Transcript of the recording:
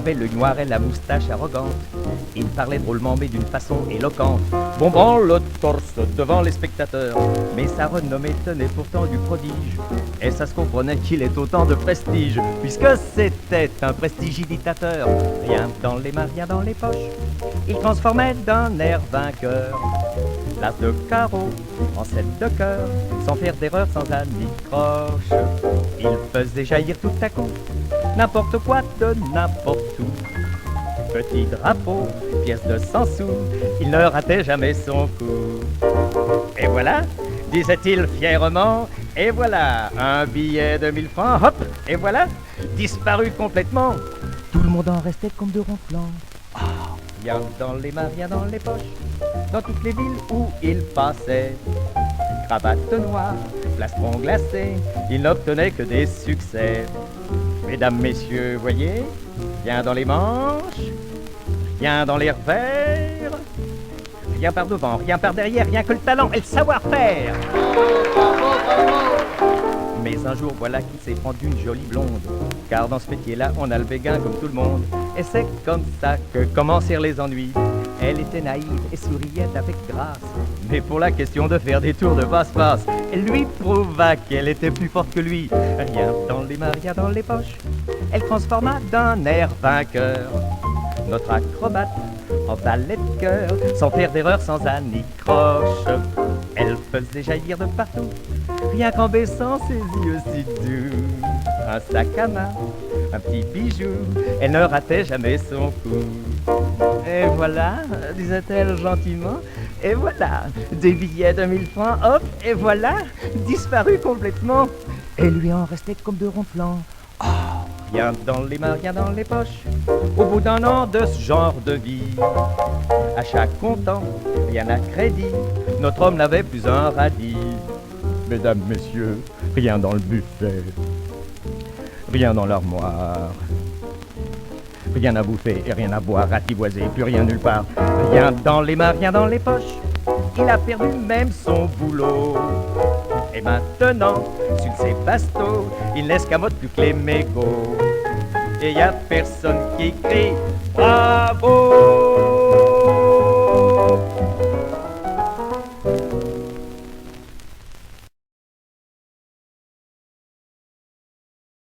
avait l'œil noir et la moustache arrogante. Il parlait drôlement mais d'une façon éloquente, bombant le torse devant les spectateurs. Mais sa renommée tenait pourtant du prodige, et ça se comprenait qu'il ait autant de prestige, puisque c'était un prestidigitateur. Rien dans les mains, rien dans les poches, il transformait d'un air vainqueur l'as de carreau en 7 de cœur, sans faire d'erreur, sans anicroche. Il faisait jaillir tout à coup n'importe quoi de n'importe où. Petit drapeau, pièce de 100 sous, il ne ratait jamais son coup. Et voilà, disait-il fièrement, et voilà, un billet de 1000 francs, hop, et voilà, disparu complètement. Tout le monde en restait comme de ronflant. Rien dans les mains, rien dans les poches, dans toutes les villes où il passait. Cravate noire, plastron glacé, il n'obtenait que des succès. Mesdames, messieurs, voyez, rien dans les manches, rien dans les revers, rien par devant, rien par derrière, rien que le talent et le savoir-faire. Mais un jour, voilà qu'il s'est rendu une jolie blonde, car dans ce métier-là, on a le béguin comme tout le monde. Et c'est comme ça que commencèrent les ennuis. Elle était naïve et souriait avec grâce, mais pour la question de faire des tours de passe-passe, elle lui prouva qu'elle était plus forte que lui. Rien dans les mains, rien dans les poches, elle transforma d'un air vainqueur notre acrobate en ballet de cœur, sans faire d'erreur, sans anicroche. Elle faisait jaillir de partout, rien qu'en baissant ses yeux si doux. Un sac à main, un petit bijou, elle ne ratait jamais son coup. Et voilà, disait-elle gentiment, et voilà, des billets de 1000 francs, hop, et voilà, disparu complètement. Et lui en restait comme de ronflants. Rien dans les mains, rien dans les poches, au bout d'un an de ce genre de vie. À chaque comptant, rien à crédit, notre homme n'avait plus un radis. Mesdames, messieurs, rien dans le buffet, rien dans l'armoire, rien à bouffer et rien à boire, ratiboisé, plus rien nulle part. Rien dans les mains, rien dans les poches, il a perdu même son boulot. Et maintenant, sur ses bastos, il n'escamote plus que les mégots. Et y a personne qui crie bravo.